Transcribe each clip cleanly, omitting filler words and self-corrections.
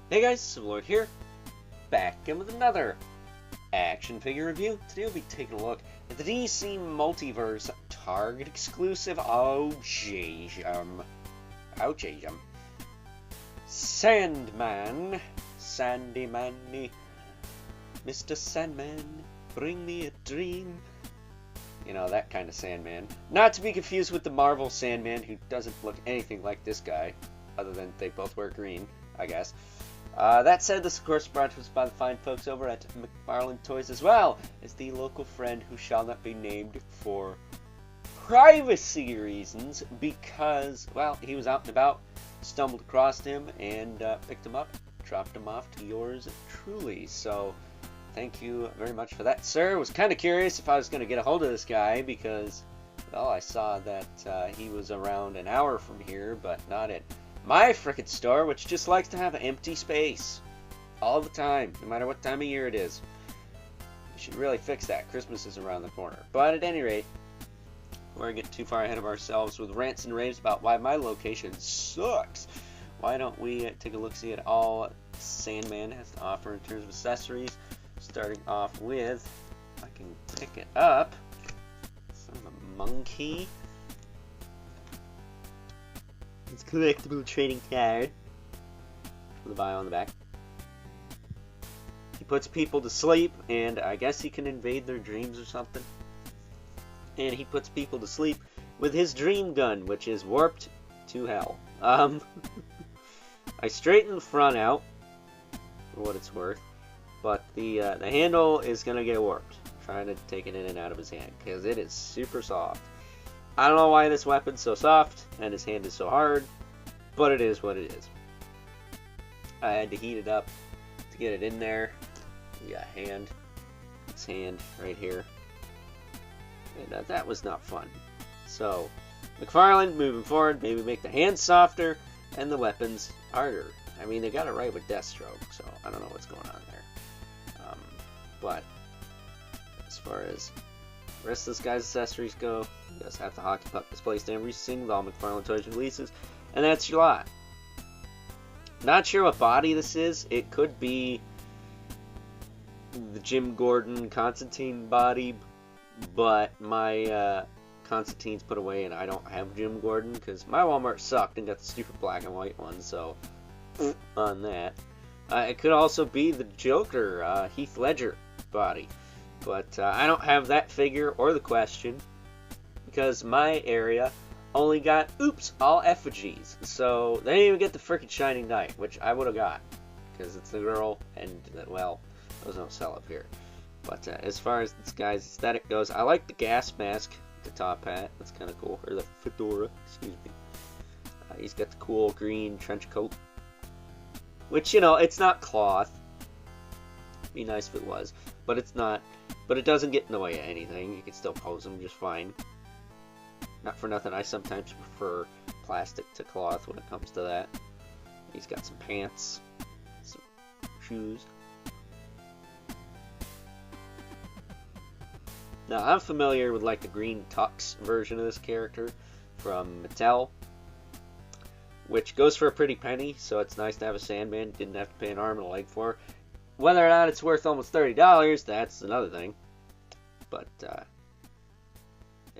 Hey guys, Lord here, back in with another action figure review. Today we'll be taking a look at the DC Multiverse Target exclusive Sandman, Sandy-Manny, Mr. Sandman, bring me a dream. You know, that kind of Sandman. Not to be confused with the Marvel Sandman, who doesn't look anything like this guy, other than they both wear green, I guess. That said, this of course brought to us by the fine folks over at McFarlane Toys, as well as the local friend who shall not be named for privacy reasons, because, well, he was out and about, stumbled across him, and picked him up, dropped him off to yours truly. So thank you very much for that, sir. Was kind of curious if I was going to get a hold of this guy, because, well, I saw that he was around an hour from here, but not at my frickin' store, which just likes to have an empty space all the time, no matter what time of year it is. We should really fix that. Christmas is around the corner. But at any rate, before I get too far ahead of ourselves with rants and raves about why my location sucks, why don't we take a look-see at all Sandman has to offer in terms of accessories, starting off with, if I can pick it up, some of the monkey. It's a collectible trading card with a bio on the back. He puts people to sleep, and I guess he can invade their dreams or something. And he puts people to sleep with his dream gun, which is warped to hell. I straightened the front out, for what it's worth, but the handle is gonna get warped, trying to take it in and out of his hand, because it is super soft. I don't know why this weapon's so soft and his hand is so hard, but it is what it is. I had to heat it up to get it in there. We got his hand right here, and that was not fun. So McFarlane, moving forward, maybe make the hands softer and the weapons harder. I mean, they got it right with Deathstroke, so I don't know what's going on there. But as far as the rest of this guy's accessories go, he does have the hockey puck displaced every single all McFarlane Toys releases, and that's your lot. Not sure what body this is. It could be the Jim Gordon Constantine body, but my Constantine's put away and I don't have Jim Gordon because my Walmart sucked and got the stupid black and white one, so on that. It could also be the Joker, Heath Ledger body. But I don't have that figure or the question because my area only got, all effigies. So they didn't even get the frickin' Shining Knight, which I would have got because it's the girl and, well, those don't sell up here. But as far as this guy's aesthetic goes, I like the gas mask, the top hat. That's kind of cool. Or the fedora, excuse me. He's got the cool green trench coat, which, you know, it's not cloth. Be nice if it was, but it's not. But it doesn't get in the way of anything. You can still pose them just fine. Not for nothing, I sometimes prefer plastic to cloth when it comes to that. He's got some pants, some shoes. Now, I'm familiar with like the green tux version of this character from Mattel, which goes for a pretty penny, so it's nice to have a Sandman. Didn't have to pay an arm and a leg for. Whether or not it's worth almost $30, that's another thing. But at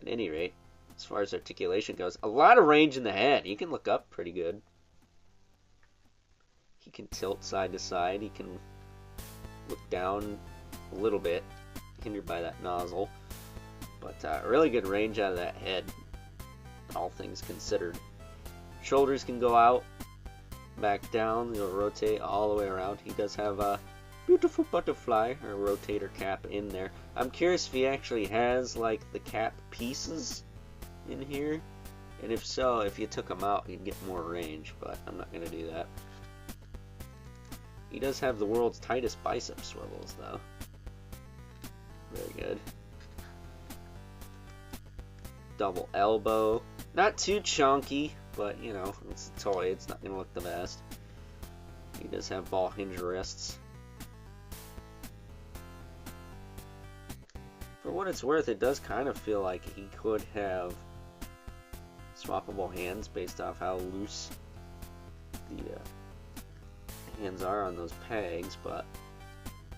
any rate, as far as articulation goes, a lot of range in the head. He can look up pretty good. He can tilt side to side. He can look down a little bit, hindered by that nozzle. But really good range out of that head, all things considered. Shoulders can go out, back down. You'll rotate all the way around. He does have a beautiful butterfly or rotator cap in there. I'm curious if he actually has like the cap pieces in here, and if so, if you took them out you'd get more range, but I'm not going to do that. He does have the world's tightest bicep swivels though. Very good. Double elbow. Not too chunky, but you know, it's a toy, it's not going to look the best. He does have ball hinge wrists. For what it's worth, it does kind of feel like he could have swappable hands based off how loose the hands are on those pegs, but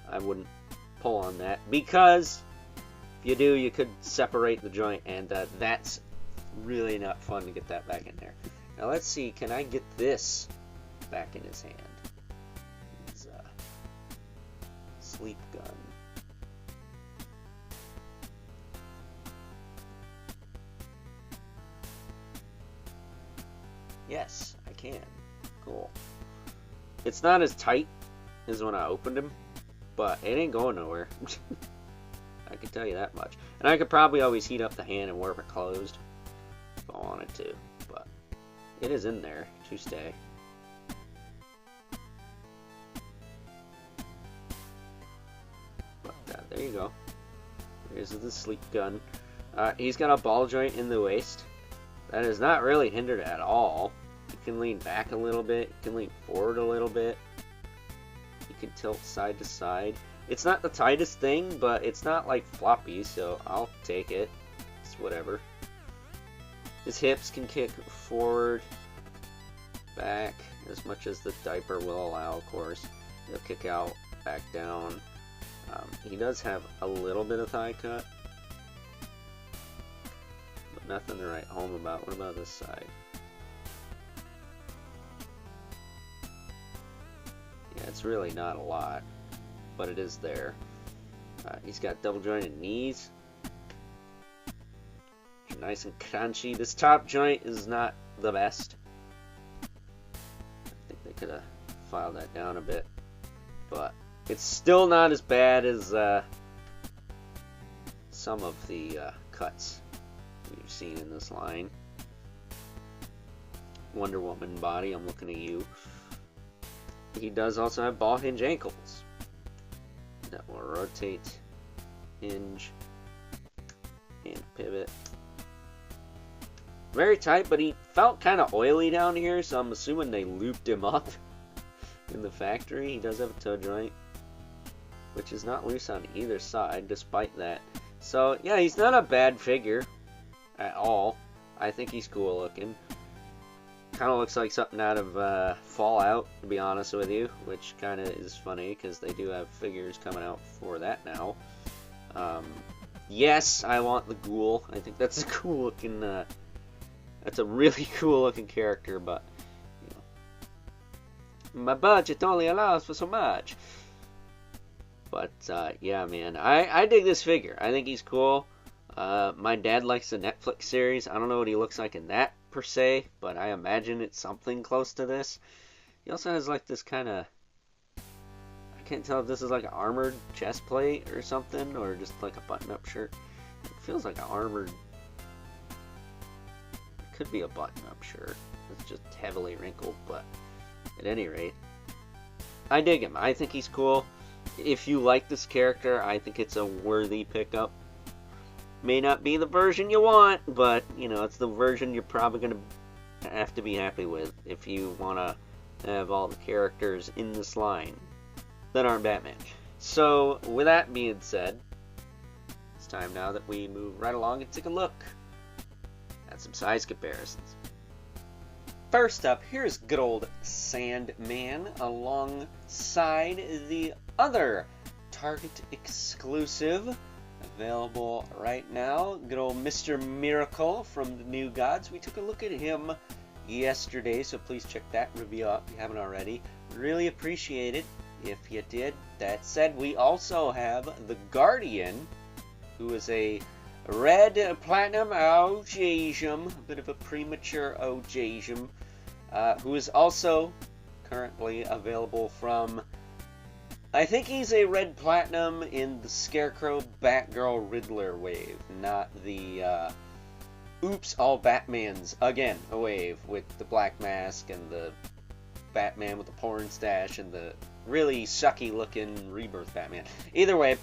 I wouldn't pull on that, because if you do, you could separate the joint, and that's really not fun to get that back in there. Now let's see, can I get this back in his hand? His sleep gun. Yes, I can. Cool. It's not as tight as when I opened him, but it ain't going nowhere. I can tell you that much. And I could probably always heat up the hand and warp it closed if I wanted to, but it is in there to stay. But there you go. Here's the sleep gun. He's got a ball joint in the waist. That is not really hindered at all. You can lean back a little bit. You can lean forward a little bit. You can tilt side to side. It's not the tightest thing, but it's not like floppy, so I'll take it. It's whatever. His hips can kick forward, back, as much as the diaper will allow, of course. He'll kick out, back down. He does have a little bit of thigh cut, but nothing to write home about. What about this side? Yeah, it's really not a lot, but it is there. He's got double jointed knees. Nice and crunchy. This top joint is not the best. I think they could have filed that down a bit, but it's still not as bad as some of the cuts we've seen in this line. Wonder Woman body, I'm looking at you. He does also have ball hinge ankles that will rotate, hinge, and pivot. Very tight, but he felt kind of oily down here, so I'm assuming they looped him up in the factory. He does have a toe joint, which is not loose on either side, despite that. So, yeah, he's not a bad figure at all. I think he's cool looking. Kind of looks like something out of Fallout, to be honest with you, which kind of is funny, because they do have figures coming out for that now. Yes, I want the Ghoul. I think that's a cool looking... that's a really cool looking character, but you know, my budget only allows for so much. But yeah, man, I dig this figure. I think he's cool. My dad likes the Netflix series. I don't know what he looks like in that per se, but I imagine it's something close to this. He also has like this kind of, I can't tell if this is like an armored chest plate or something, or just like a button-up shirt. It feels like an armored. Could be a button-up shirt. It's just heavily wrinkled, but at any rate, I dig him. I think he's cool. If you like this character, I think it's a worthy pickup. May not be the version you want, but you know, it's the version you're probably gonna have to be happy with if you wanna have all the characters in this line that aren't Batman. So, with that being said, it's time now that we move right along and take a look at some size comparisons. First up, here's good old Sandman alongside the other Target exclusive available right now. Good old Mr. Miracle from the New Gods. We took a look at him yesterday, so please check that review out if you haven't already. Really appreciate it if you did. That said, we also have the Guardian, who is a red platinum Ojasium, a bit of a premature Ojasium, who is also currently available from, I think he's a red platinum in the Scarecrow Batgirl Riddler wave, not the Oops All Batmans again a wave with the black mask and the Batman with the porn stash and the really sucky looking Rebirth Batman. Either way,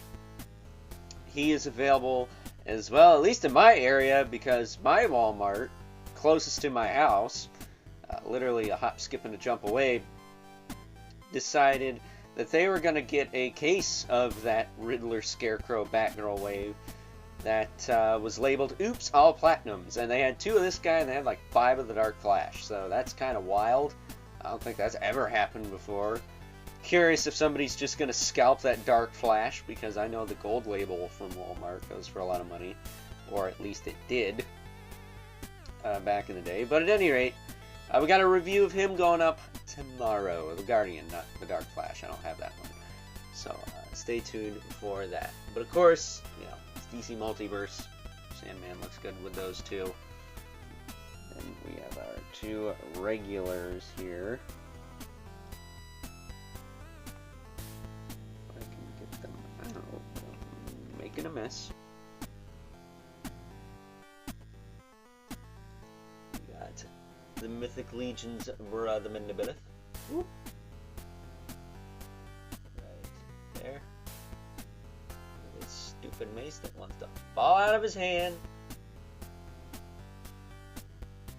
he is available as well, at least in my area, because my Walmart closest to my house, literally a hop, skip, and a jump away, decided that they were going to get a case of that Riddler Scarecrow Batgirl wave that was labeled Oops All Platinums, and they had 2 of this guy and they had like 5 of the Dark Flash, so that's kind of wild. I don't think that's ever happened before. curious if somebody's just going to scalp that Dark Flash, because I know the gold label from Walmart goes for a lot of money, or at least it did back in the day. But at any rate, we got a review of him going up tomorrow. The Guardian, not the Dark Flash. I don't have that one. So stay tuned for that. But of course, you know, it's DC Multiverse. Sandman looks good with those two. And we have our two regulars here. If I can get them out. I'm making a mess. We got the Mythic Legion's Brother Mandibilith. Right there. This stupid mace that wants to fall out of his hand.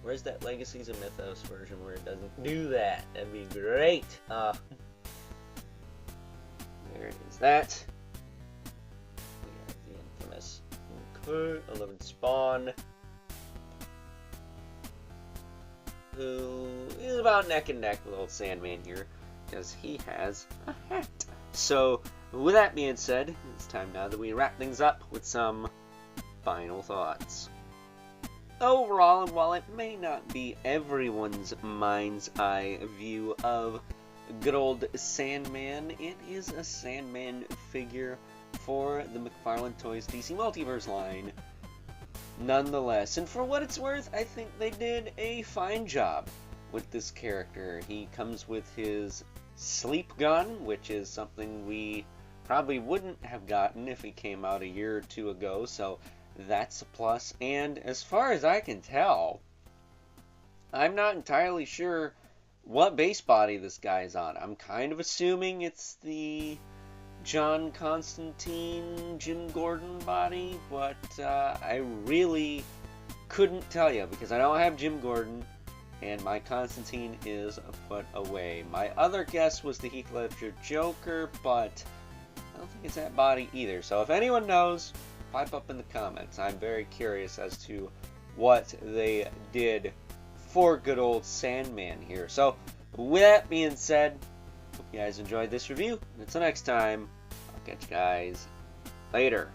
Where's that Legacies of Mythos version where it doesn't do that? That'd be great. There is that. We have the infamous 11 Spawn, who is about neck and neck with old Sandman here, because he has a hat. So, with that being said, it's time now that we wrap things up with some final thoughts. Overall, and while it may not be everyone's mind's eye view of good old Sandman, it is a Sandman figure for the McFarlane Toys DC Multiverse line nonetheless. And for what it's worth, I think they did a fine job with this character. He comes with his sleep gun, which is something we probably wouldn't have gotten if he came out a year or two ago, so that's a plus. And as far as I can tell, I'm not entirely sure what base body this guy's on. I'm kind of assuming it's the John Constantine, Jim Gordon body, but I really couldn't tell you because I don't have Jim Gordon and my Constantine is a foot away. My other guess was the Heath Ledger Joker, but I don't think it's that body either. So if anyone knows, pipe up in the comments. I'm very curious as to what they did for good old Sandman here. So with that being said, hope you guys enjoyed this review. Until next time, I'll catch you guys later.